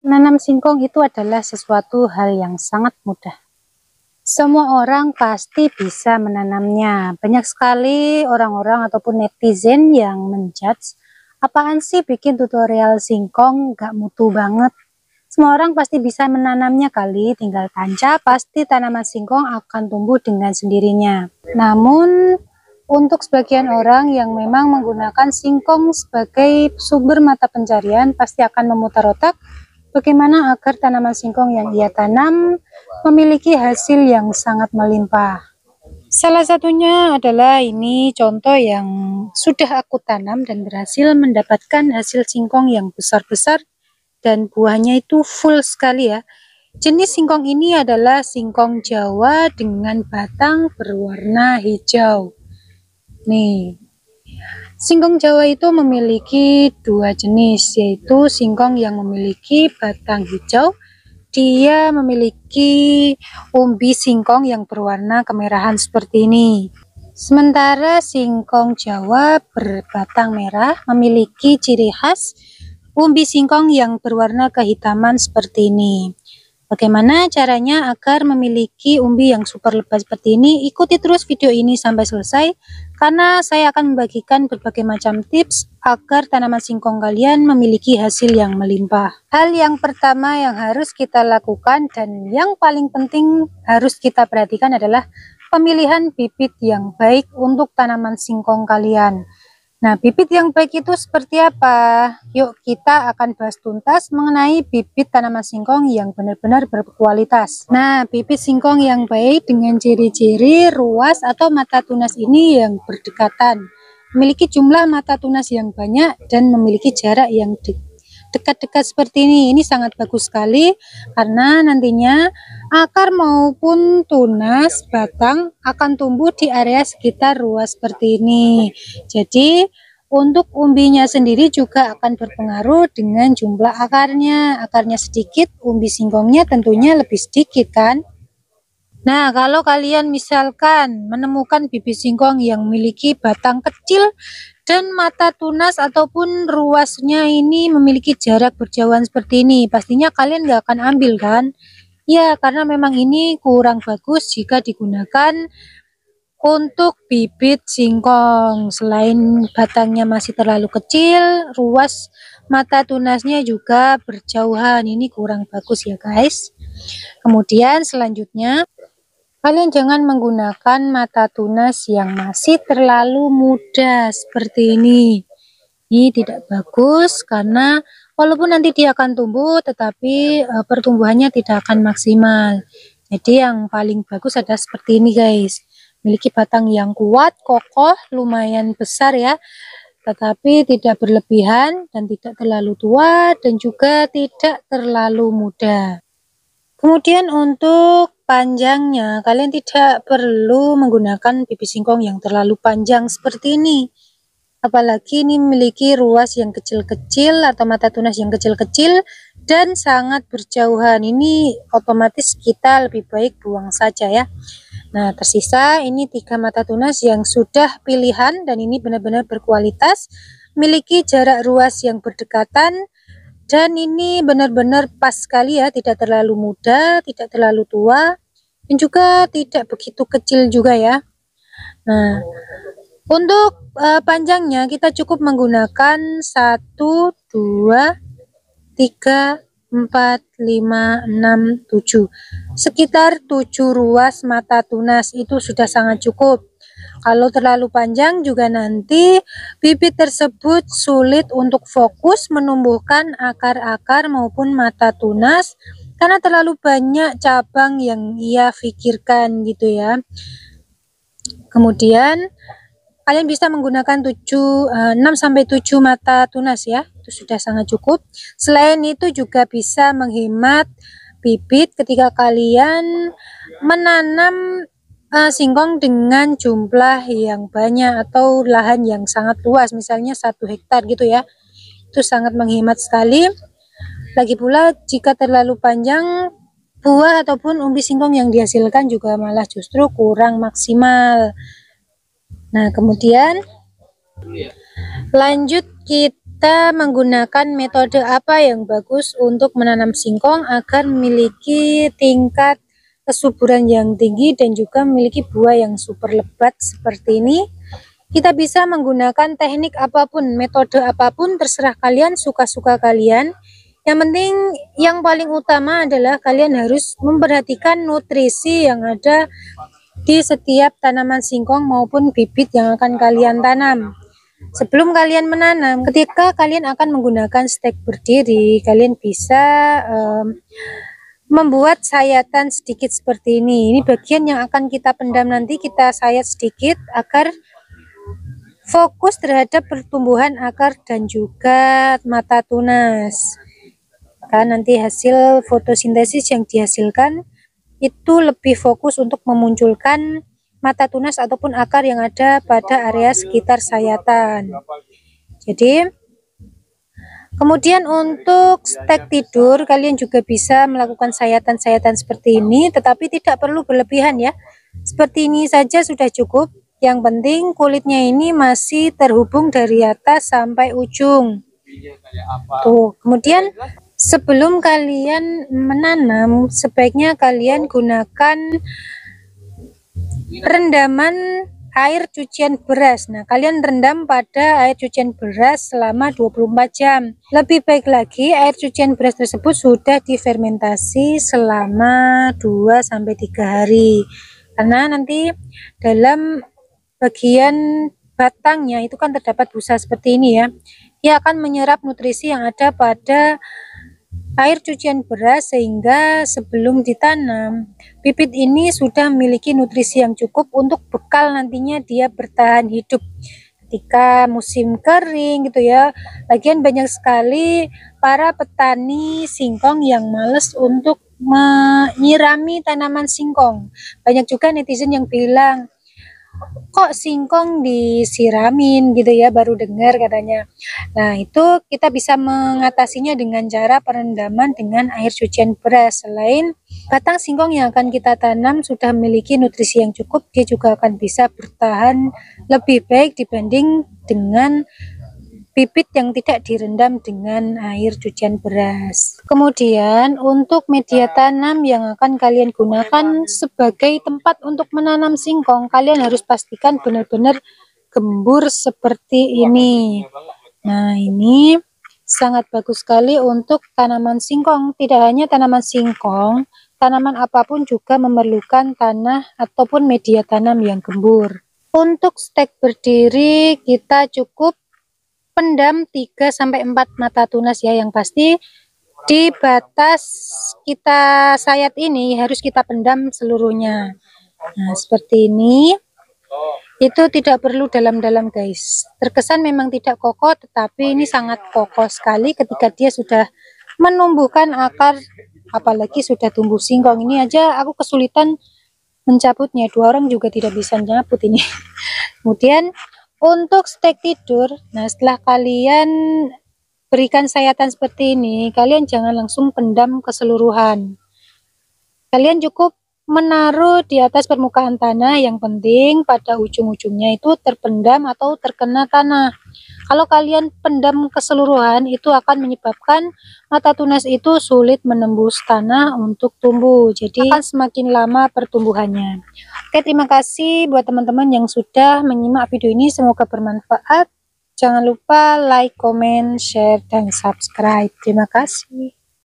Menanam singkong itu adalah sesuatu hal yang sangat mudah. Semua orang pasti bisa menanamnya. Banyak sekali orang-orang ataupun netizen yang menjudge, apaan sih bikin tutorial singkong gak mutu banget. Semua orang pasti bisa menanamnya kali, tinggal tancap, pasti tanaman singkong akan tumbuh dengan sendirinya. Namun, untuk sebagian orang yang memang menggunakan singkong sebagai sumber mata pencarian, pasti akan memutar otak bagaimana agar tanaman singkong yang ia tanam memiliki hasil yang sangat melimpah. Salah satunya adalah ini contoh yang sudah aku tanam dan berhasil mendapatkan hasil singkong yang besar-besar dan buahnya itu full sekali ya. Jenis singkong ini adalah singkong Jawa dengan batang berwarna hijau. Nih, singkong Jawa itu memiliki dua jenis, yaitu singkong yang memiliki batang hijau. Dia memiliki umbi singkong yang berwarna kemerahan seperti ini. Sementara singkong Jawa berbatang merah memiliki ciri khas umbi singkong yang berwarna kehitaman seperti ini. Bagaimana caranya agar memiliki umbi yang super lebat seperti ini? Ikuti terus video ini sampai selesai, karena saya akan membagikan berbagai macam tips agar tanaman singkong kalian memiliki hasil yang melimpah. Hal yang pertama yang harus kita lakukan dan yang paling penting harus kita perhatikan adalah pemilihan bibit yang baik untuk tanaman singkong kalian. Nah, bibit yang baik itu seperti apa? Yuk kita akan bahas tuntas mengenai bibit tanaman singkong yang benar-benar berkualitas. Nah, bibit singkong yang baik dengan ciri-ciri ruas atau mata tunas ini yang berdekatan, memiliki jumlah mata tunas yang banyak dan memiliki jarak yang dekat-dekat seperti ini sangat bagus sekali, karena nantinya akar maupun tunas batang akan tumbuh di area sekitar ruas seperti ini. Jadi untuk umbinya sendiri juga akan berpengaruh dengan jumlah akarnya. Akarnya sedikit, umbi singkongnya tentunya lebih sedikit kan. Nah, kalau kalian misalkan menemukan bibit singkong yang memiliki batang kecil dan mata tunas ataupun ruasnya ini memiliki jarak berjauhan seperti ini, pastinya kalian nggak akan ambil kan? Ya, karena memang ini kurang bagus jika digunakan untuk bibit singkong. Selain batangnya masih terlalu kecil, ruas mata tunasnya juga berjauhan. Ini kurang bagus ya guys. Kemudian selanjutnya, kalian jangan menggunakan mata tunas yang masih terlalu muda seperti ini. Ini tidak bagus karena walaupun nanti dia akan tumbuh, tetapi pertumbuhannya tidak akan maksimal. Jadi yang paling bagus adalah seperti ini guys. Memiliki batang yang kuat, kokoh, lumayan besar ya. Tetapi tidak berlebihan dan tidak terlalu tua dan juga tidak terlalu muda. Kemudian untuk panjangnya, kalian tidak perlu menggunakan bibit singkong yang terlalu panjang seperti ini. Apalagi ini memiliki ruas yang kecil-kecil atau mata tunas yang kecil-kecil dan sangat berjauhan. Ini otomatis kita lebih baik buang saja ya. Nah, tersisa ini 3 mata tunas yang sudah pilihan dan ini benar-benar berkualitas, memiliki jarak ruas yang berdekatan. Dan ini benar-benar pas sekali ya, tidak terlalu muda, tidak terlalu tua, dan juga tidak begitu kecil juga ya. Nah, untuk panjangnya kita cukup menggunakan 1, 2, 3, 4, 5, 6, 7. Sekitar 7 ruas mata tunas itu sudah sangat cukup. Kalau terlalu panjang juga nanti bibit tersebut sulit untuk fokus menumbuhkan akar-akar maupun mata tunas karena terlalu banyak cabang yang ia pikirkan gitu ya. Kemudian kalian bisa menggunakan 6 sampai 7 mata tunas ya. Itu sudah sangat cukup. Selain itu juga bisa menghemat bibit ketika kalian menanam singkong dengan jumlah yang banyak atau lahan yang sangat luas, misalnya 1 hektar gitu ya. Itu sangat menghemat sekali. Lagi pula jika terlalu panjang, buah ataupun umbi singkong yang dihasilkan juga malah justru kurang maksimal. Nah, kemudian lanjut kita kita menggunakan metode apa yang bagus untuk menanam singkong agar memiliki tingkat kesuburan yang tinggi dan juga memiliki buah yang super lebat seperti ini. Kita bisa menggunakan teknik apapun, metode apapun, terserah kalian, suka-suka kalian. Yang penting, yang paling utama adalah kalian harus memperhatikan nutrisi yang ada di setiap tanaman singkong maupun bibit yang akan kalian tanam. Sebelum kalian menanam, ketika kalian akan menggunakan stek berdiri, kalian bisa membuat sayatan sedikit seperti ini. Ini bagian yang akan kita pendam, nanti kita sayat sedikit agar fokus terhadap pertumbuhan akar dan juga mata tunas. Maka nanti hasil fotosintesis yang dihasilkan itu lebih fokus untuk memunculkan mata tunas ataupun akar yang ada pada area sekitar sayatan. Jadi kemudian untuk stek tidur, kalian juga bisa melakukan sayatan-sayatan seperti ini, tetapi tidak perlu berlebihan ya. Seperti ini saja sudah cukup. Yang penting kulitnya ini masih terhubung dari atas sampai ujung. Tuh, kemudian sebelum kalian menanam, sebaiknya kalian gunakan rendaman air cucian beras. Nah, kalian rendam pada air cucian beras selama 24 jam. Lebih baik lagi air cucian beras tersebut sudah difermentasi selama 2-3 hari. Karena nanti dalam bagian batangnya itu kan terdapat busa seperti ini ya. Ia akan menyerap nutrisi yang ada pada air cucian beras sehingga sebelum ditanam bibit ini sudah memiliki nutrisi yang cukup untuk bekal nantinya dia bertahan hidup ketika musim kering gitu ya. Lagian banyak sekali para petani singkong yang males untuk menyirami tanaman singkong. Banyak juga netizen yang bilang, kok singkong disiramin gitu ya, baru dengar katanya. Nah, itu kita bisa mengatasinya dengan cara perendaman dengan air cucian beras. Selain batang singkong yang akan kita tanam sudah memiliki nutrisi yang cukup, dia juga akan bisa bertahan lebih baik dibanding dengan bibit yang tidak direndam dengan air cucian beras. Kemudian untuk media tanam yang akan kalian gunakan sebagai tempat untuk menanam singkong, kalian harus pastikan benar-benar gembur seperti ini. Nah, ini sangat bagus sekali untuk tanaman singkong. Tidak hanya tanaman singkong, tanaman apapun juga memerlukan tanah ataupun media tanam yang gembur. Untuk stek berdiri kita cukup pendam 3-4 mata tunas ya, yang pasti di batas kita sayat ini harus kita pendam seluruhnya. Nah, seperti ini. Itu tidak perlu dalam-dalam guys. Terkesan memang tidak kokoh, tetapi ini sangat kokoh sekali ketika dia sudah menumbuhkan akar, apalagi sudah tumbuh singkong. Ini aja aku kesulitan mencabutnya, 2 orang juga tidak bisa mencabut ini. Kemudian untuk stek tidur, nah setelah kalian berikan sayatan seperti ini, kalian jangan langsung pendam keseluruhan. Kalian cukup menaruh di atas permukaan tanah, yang penting pada ujung-ujungnya itu terpendam atau terkena tanah. Kalau kalian pendam keseluruhan, itu akan menyebabkan mata tunas itu sulit menembus tanah untuk tumbuh, jadi akan semakin lama pertumbuhannya. Oke, terima kasih buat teman-teman yang sudah menyimak video ini, semoga bermanfaat. Jangan lupa like, comment, share, dan subscribe. Terima kasih.